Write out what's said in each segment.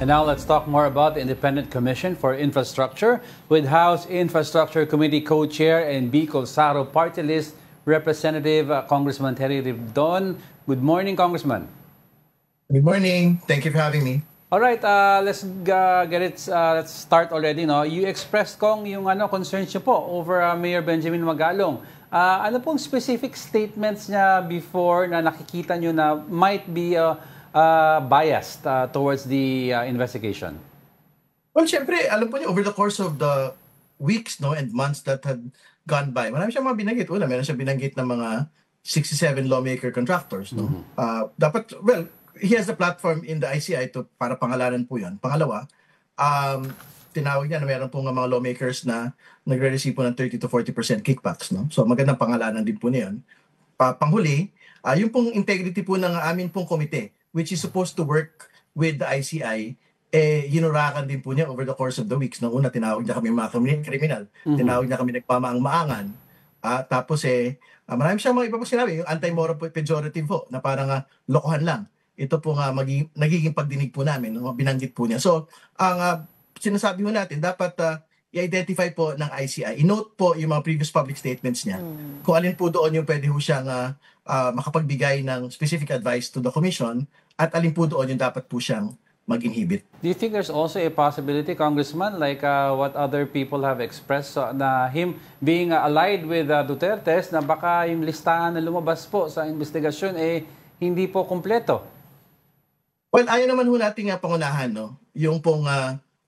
And now let's talk more about the Independent Commission for Infrastructure with House Infrastructure Committee Co-Chair and Bicol Saro Party List Representative Congressman Terry Rivdon. Good morning, Congressman. Good morning. Thank you for having me. All right, let's get it. Let's start already. No, you expressed kong yung concerns niyo po over Mayor Benjamin Magalong. Ano pong specific statements niya before na nakikita niyo na might be biased towards the investigation? Well, syempre, alam po niyo, over the course of the weeks and months that had gone by, marami siyang mga binanggit. Una, meron siyang binanggit ng mga 67 lawmaker contractors. No? Dapat, well, he has the platform in the ICI para pangalanan po yun. Pangalawa, tinawag niya na meron po nga mga lawmakers na nagre-receive po ng 30 to 40% kickbacks. No? So magandang pangalanan din po niya yun. Panghuli, yung pong integrity po ng amin pong komite, which is supposed to work with the ICI, hinurakan din po niya over the course of the weeks. Noong una, tinawag niya kami mga kriminal. Tinawag niya kami nagpamaang-maangan. Tapos marami siyang mga iba po sinabi, yung anti-moral pejorative po, na parang lokohan lang. Ito po nga nagiging pagdinig po namin, binanggit po niya. So, ang sinasabi mo natin, dapat i-identify po ng ICI. I-note po yung mga previous public statements niya. Kung alin po doon yung pwede po siyang makapagbigay ng specific advice to the Commission at alin po doon yung dapat po siyang mag-inhibit. Do you think there's also a possibility, Congressman, like what other people have expressed, na him being allied with Duterte, na baka yung listahan na lumabas po sa investigasyon hindi po kumpleto? Well, ayaw naman ho natin pangunahan, yung pong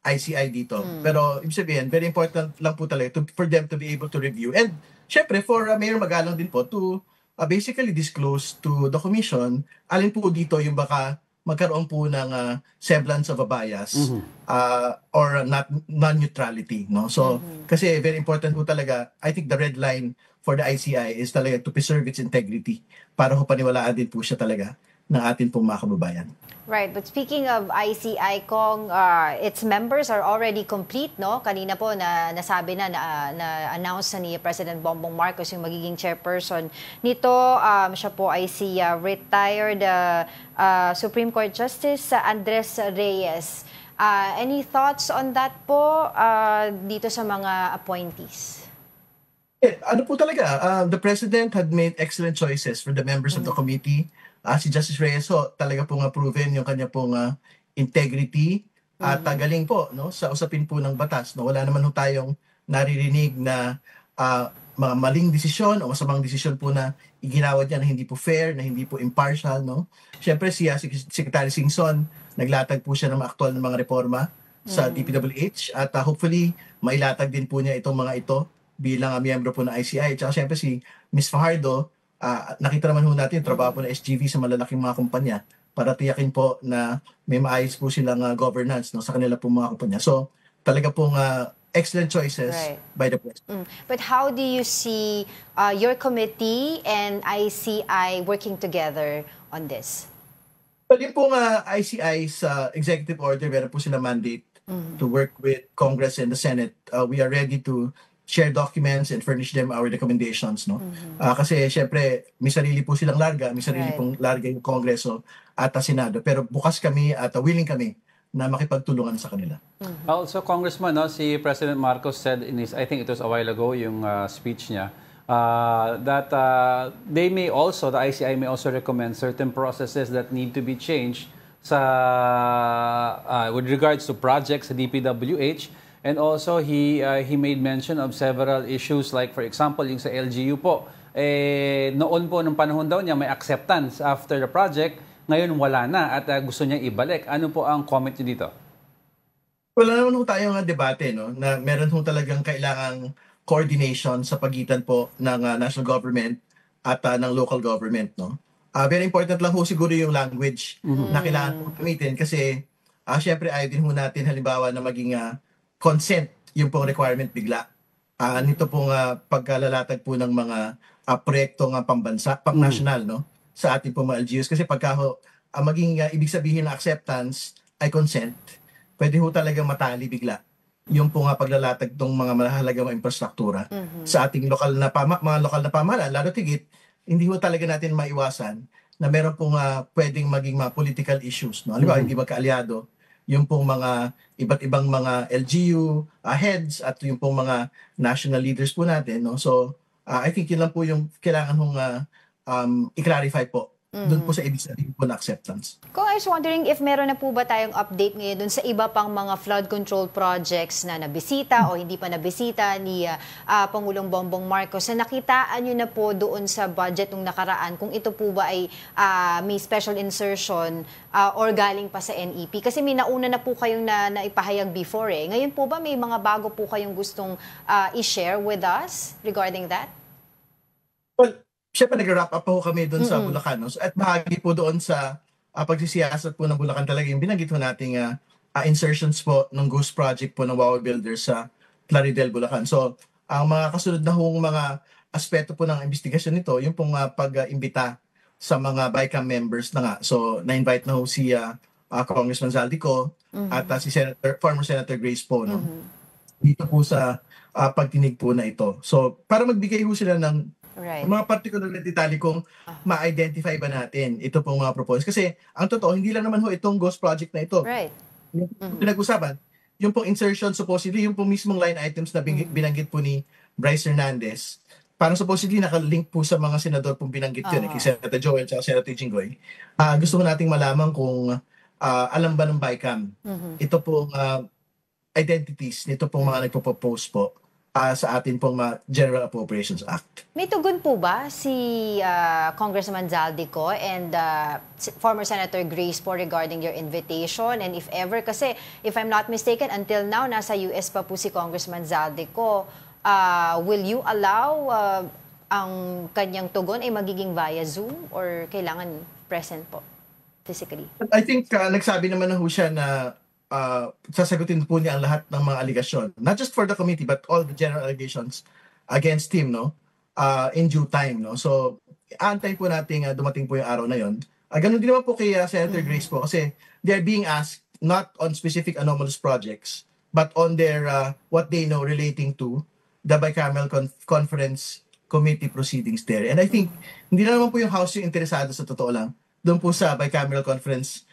ICI dito. Pero ibig sabihin, very important lang po talaga for them to be able to review. And syempre, for Mayor Magalong din po to basically disclose to the Commission, alin po dito yung baka magkaroon po ng semblance of a bias or non-neutrality. No? So, kasi very important po talaga, I think the red line for the ICI is talaga to preserve its integrity para ho paniwalaan din po siya talaga ng atin pong mga kababayan. Right, but speaking of ICI, Kong, its members are already complete, no? Kanina po nasabi na-announce ni President Bongbong Marcos yung magiging chairperson nito. Siya po ay si retired Supreme Court Justice Andres Reyes. Any thoughts on that po dito sa mga appointees? Ano po talaga, the President had made excellent choices for the members of the committee. Si Justice Reyes talaga pong proven yung kanya pong integrity at galing po sa usapin po ng batas. Wala naman tayong naririnig na mga maling desisyon o masamang desisyon po na iginawad niya na hindi po fair, na hindi po impartial. Siyempre si Secretary Singson, naglatag po siya ng aktual ng mga reforma sa DPWH at hopefully mailatag din po niya itong mga ito bilang miyembro po ng ICI. At siyempre si Ms. Fajardo, nakita naman natin yung trabaho po ng SGV sa malalaking mga kumpanya para tiyakin po na may maayos po silang governance sa kanila po mga kumpanya. So talaga pong excellent choices by the President. But how do you see your committee and ICI working together on this? Well, yung pong ICI sa executive order, meron po sila mandate to work with Congress and the Senate. We are ready to share documents and furnish them our recommendations. Kasi syempre, may sarili po silang larga, may sarili pong larga yung Kongreso at Senado. Pero bukas kami at willing kami na makipagtulungan sa kanila. Also, Congressman, si President Marcos said in his, I think it was a while ago, yung speech niya, that they may also, the ICI may also recommend certain processes that need to be changed with regards to projects sa DPWH. And also, he made mention of several issues like, for example, yung sa LGU po. Noon po, nung panahon daw niya, may acceptance after the project. Ngayon, wala na at gusto niyang ibalik. Ano po ang comment niyo dito? Wala naman tayong debate, na meron talagang kailangang coordination sa pagitan po ng national government at ng local government. Very important lang siguro yung language na kailangan gamitin kasi syempre ayaw din natin halimbawa na maging consent yung pong requirement bigla. Nito pong pagkalalatag po ng mga proyektong pambansa, pang-national, sa ating pong mga LGUs. Kasi pagka maging ibig sabihin na acceptance ay consent, pwede talagang matali bigla yung pong paglalatag ng mga mahalagang infrastruktura sa ating lokal na mga lokal na pamahalaan. Lalo tigit, hindi talaga natin maiwasan na meron pong pwedeng maging mga political issues. Halimbawa, hindi magkaalyado yung pong mga iba't ibang mga LGU heads at yung pong mga national leaders po natin, no? So, I think yun lang po yung kailangan hong i-clarify po doon po sa ibig sabihin po na acceptance. Kung I was wondering if meron na po ba tayong update ngayon dun sa iba pang mga flood control projects na nabisita o hindi pa nabisita ni Pangulong Bongbong Marcos, na nakitaan nyo na po doon sa budget nung nakaraan kung ito po ba ay may special insertion or galing pa sa NEP? Kasi may nauna na po kayong naipahayag before eh. Ngayon po ba may mga bago po kayong gustong i-share with us regarding that? Well, syempre nag-wrap up po kami doon sa Bulacan. No? So, at bahagi po doon sa pagsisiyasat po ng Bulacan talaga yung binanggit po nating insertions po ng Goose Project po ng Wawa Builders sa Plaridel, Bulacan. So, ang mga kasunod na hong mga aspeto po ng investigasyon nito, yung pong pag-imbita sa mga BICAM members na nga. So, na-invite na ho si Congressman Zaldico at si former Senator Grace po. No? Dito po sa pagtinig po na ito. So, para magbigay ho sila ng mga particular na detalye kung ma-identify ba natin ito pong mga proposals. Kasi ang totoo, hindi lang naman ho itong Ghost Project na ito. Right. Pinag-usapan, yung pong insertion supposedly, yung pong mismong line items na binanggit po ni Bryce Hernandez, parang supposedly nakalink po sa mga senador pong binanggit yun, kay Senator Joel at Senator Jinggoy. Gusto ko nating malaman kung alam ba ng BICAM ito pong identities nito pong mga nagpo-propose po sa atin pong General Appropriations Act. May tugon po ba si Congressman Zaldico and former Senator Grace po regarding your invitation? And if ever, kasi if I'm not mistaken, until now, nasa US pa po si Congressman Zaldico. Will you allow ang kanyang tugon ay magiging via Zoom or kailangan present po physically? I think nagsabi naman na ho siya na sasagutin po niya ang lahat ng mga aligasyon. Not just for the committee, but all the general allegations against him, no? In due time, no? So, antay po natin dumating po yung araw na yon. Ganun din naman po kay Senator Grace po kasi they're being asked not on specific anomalous projects, but on their what they know relating to the bicameral conference committee proceedings there. And I think, hindi na naman po yung House yung interesado sa totoo lang. Doon po sa bicameral conference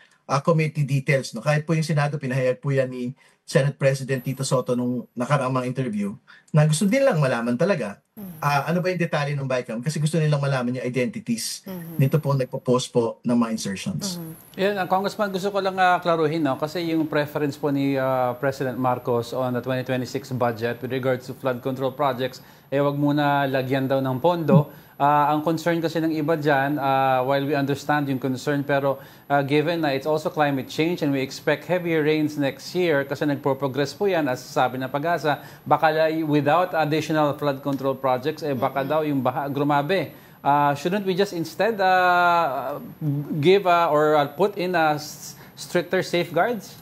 committee details. No? Kahit po yung Senado, pinahayag po yan ni Senate President Tito Soto nung nakaraang mga interview na gusto din lang malaman talaga ano ba yung detalye ng BICAM kasi gusto nilang malaman yung identities nito po nagpo-post po ng mga insertions. Yan, Congressman, gusto ko lang klaruhin, no? Kasi yung preference po ni President Marcos on the 2026 budget with regards to flood control projects, wag muna lagyan daw ng pondo. Ang concern kasi ng iba dyan, while we understand yung concern, pero given na it's also climate change and we expect heavier rains next year kasi nagpo-progress po yan, as sabi ng Pag-asa, baka without additional flood control projects, baka daw yung baha grumabe. Shouldn't we just instead give or put in stricter safeguards?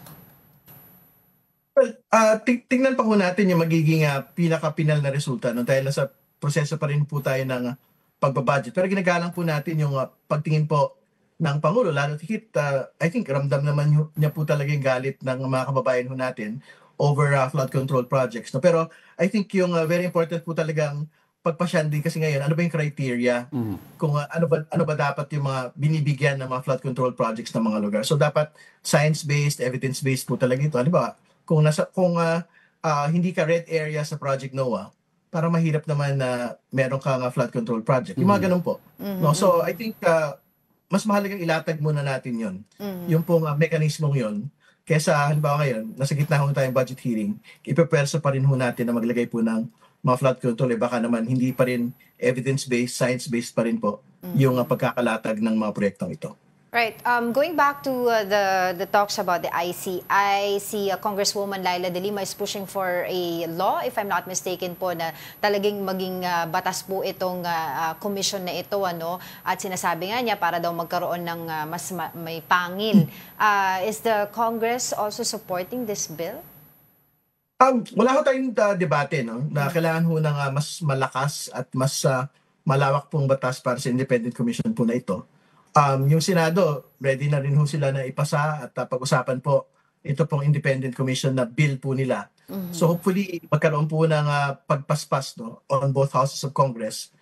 Well, tingnan pa po natin yung magiging pinaka-pinal na resulta. No? Dahil sa proseso pa rin po tayo ng pagbabudget. Pero ginagalang po natin yung pagtingin po ng Pangulo. Lalo higit, I think ramdam naman niya po talaga yung galit ng mga kababayan ho natin over flood control projects. No? Pero I think yung very important po talagang pagpasyan din kasi ngayon, ano ba yung criteria? Kung ano ba dapat yung mga binibigyan ng mga flood control projects ng mga lugar. So dapat science-based, evidence-based po talaga ito. Ano ba? Kung hindi ka red area sa Project NOAA, para mahirap naman na meron kang flood control project. Yung mga ganun po. No? So I think mas mahalagang ilatag muna natin yon. Yung pong mekanismong yon. Kesa halimbawa ngayon, nasa gitna ho tayong budget hearing, ipepersa pa rin ho natin na maglagay po ng mga flood control. Baka naman hindi pa rin evidence-based, science-based pa rin po yung pagkakalatag ng mga proyektong ito. Right. Going back to the talks about the ICI, si Congresswoman Laila De Lima is pushing for a law, if I'm not mistaken po, na talagang maging batas po itong commission na ito, ano? At sinasabi nga niya para daw magkaroon ng mas may pangil. Is the Congress also supporting this bill? Wala ho tayong debate, no? Na kailangan ho ng mas malakas at mas malawak pong batas para sa independent commission po na ito. Yung Senado, ready na rin ho sila na ipasa at pag-usapan po ito pong independent commission na bill po nila. So hopefully magkaroon po ng pagpaspas, no, on both houses of Congress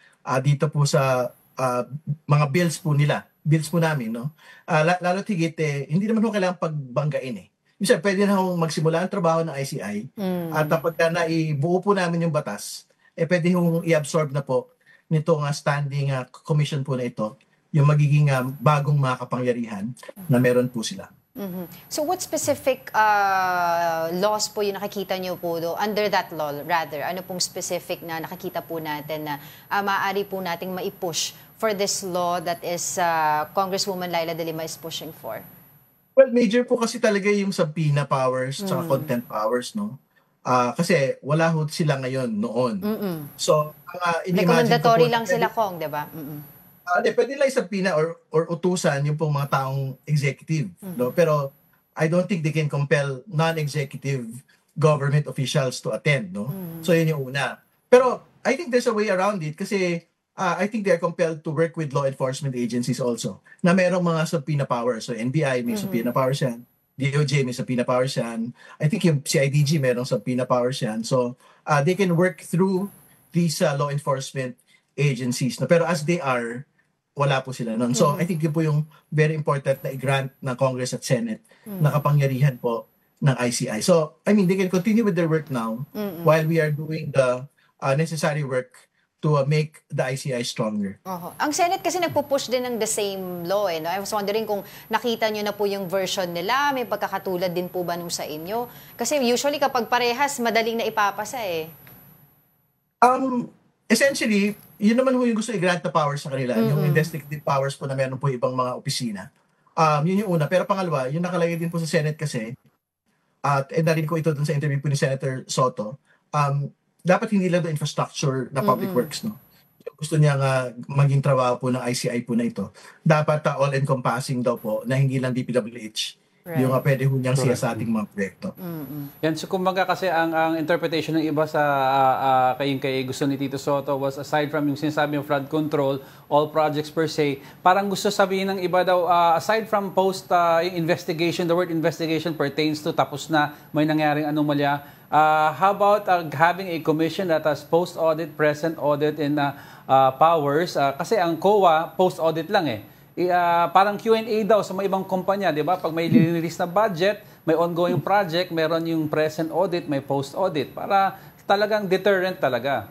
dito po sa mga bills po nila, bills po namin, no. Lalo tigit hindi naman ho kailangan pagbanggain Minsan, pwede na hong magsimula ang trabaho ng ICI at kapag naibuo po namin yung batas, pwede hong i-absorb na po nitong standing commission po na ito yung magiging bagong mga kapangyarihan na meron po sila. So what specific laws po yung nakikita nyo po under that law rather? Ano pong specific na nakikita po natin na maaari po nating maipush for this law that is Congresswoman Laila De Lima is pushing for? Well, major po kasi talaga yung subpoena powers at contempt powers, no? Kasi wala ho sila ngayon, noon. So, recommendatory lang sila, Kong, di ba? Pwede lang subpoena or utusan yung pong mga taong executive. No? Pero I don't think they can compel non-executive government officials to attend. No? So yun yung una. Pero I think there's a way around it kasi I think they're compelled to work with law enforcement agencies also na merong mga subpoena powers. So NBI may subpoena powers yan. DOJ may subpoena powers yan. I think yung CIDG merong subpoena powers yan. So they can work through these law enforcement agencies. No? Pero as they are, wala po sila nun. So I think yun po yung very important na i-grant ng Congress at Senate na kapangyarihan po ng ICI. So, I mean, they can continue with their work now while we are doing the necessary work to make the ICI stronger. Ang Senate kasi nagpo-push din ng the same law. No? I was wondering kung nakita nyo na po yung version nila, may pagkakatulad din po ba nung sa inyo? Kasi usually kapag parehas, madaling na ipapasa eh. Essentially, yun naman yung gusto i-grant na powers sa kanila, yung investigative powers po na meron po ibang mga opisina. Yun yung una. Pero pangalawa, yung nakalagay din po sa Senate kasi, at narinig ko ito dun sa interview po ni Senator Soto, dapat hindi lang do infrastructure na public works, no? Gusto niya nga maging trabaho po ng ICI po na ito. Dapat all-encompassing daw po na hindi lang DPWH. Right. Yung pwede ho niyang siya sa ating mga proyekto. Yan, so kumbaga kasi ang interpretation ng iba sa kay gusto ni Tito Soto was aside from yung sinasabi ng flood control, all projects per se, parang gusto sabihin ng iba daw, aside from post investigation, the word investigation pertains to tapos na may nangyaring anomalya. How about having a commission that has post-audit, present audit, and powers? Kasi ang COA, post-audit lang eh. Parang Q&A daw sa mga ibang kumpanya, di ba? Pag may release na budget, may ongoing project, meron yung present audit, may post-audit. Para talagang deterrent talaga.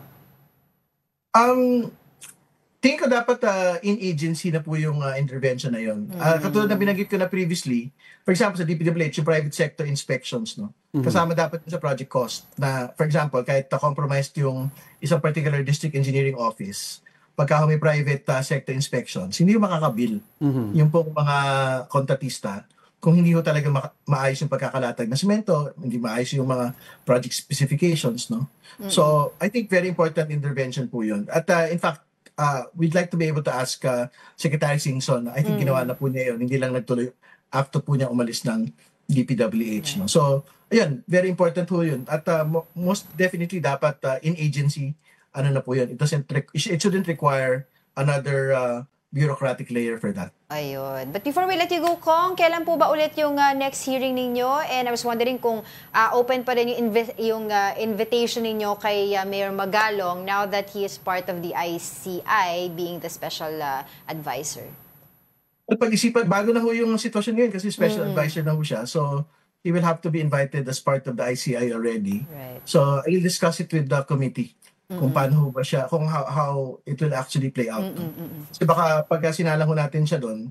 Tingin ko dapat in-agency na po yung intervention na yun. Katulad na binanggit ko na previously, for example, sa DPWH, yung private sector inspections, no? Kasama dapat sa project cost na, for example, kahit compromised yung isang particular district engineering office, pagka may private sector inspections, hindi yung makakabill yung pong mga kontratista kung hindi ho talaga maayos yung pagkakalatag ng semento, hindi maayos yung mga project specifications, no? So, I think very important intervention po yun. At in fact, we'd like to be able to ask Secretary Singson, I think ginawa na po niya yun, hindi lang nagtuloy after po niya umalis ng DPWH. No? So, ayun, very important po yun. At most definitely dapat in-agency, ano na po yun, it shouldn't require another bureaucratic layer for that. Ayun. But before we let you go, Kong, kailan po ba ulit yung next hearing ninyo? And I was wondering kung open pa rin yung invitation ninyo kay Mayor Magalong now that he is part of the ICI being the special advisor. Well, pag-isipan, bago na ho yung sitwasyon ngayon kasi special advisor na ho siya. So, he will have to be invited as part of the ICI already. Right. So, I'll discuss it with the committee. Kung paano ba siya, kung how it will actually play out. Kasi baka pagka sinalang ho natin siya doon,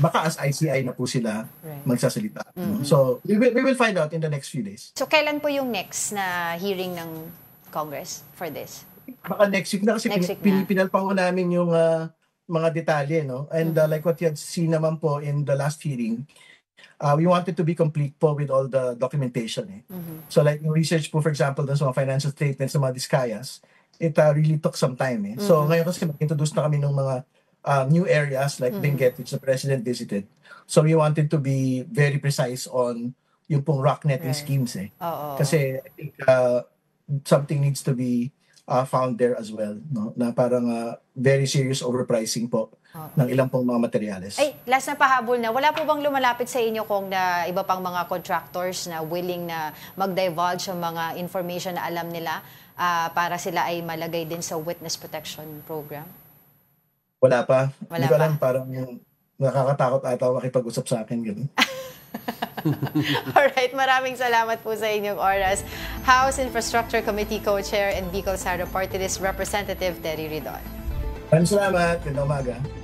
baka as ICI na po sila magsasalita. So, we will find out in the next few days. So, kailan po yung next na hearing ng Congress for this? Baka next week na kasi pinipinal pa ho namin yung mga detalye, no? And like what you had seen naman po in the last hearing, we wanted to be complete po with all the documentation. So like yung research po, for example, dun sa mga financial statements ng mga Discayas, it really took some time. So ngayon kasi mag-introduce na kami ng mga new areas like Benguet, which the President visited. So we wanted to be very precise on yung pong rock netting schemes. Kasi I think something needs to be found there as well, no? Na parang very serious overpricing po ng ilang pong mga materyales. Ay, last na pahabol na, wala po bang lumalapit sa inyo kung na iba pang mga contractors na willing na mag-divulge ang mga information na alam nila para sila ay malagay din sa witness protection program? Wala pa. Hindi ko alam, parang nakakatakot ata makipag-usap sa akin. Ganun. Alright, maraming salamat po sa inyong oras. House Infrastructure Committee Co-Chair and Bicol Sara Party List Representative Terry Ridon. Maraming salamat. Ganda umaga.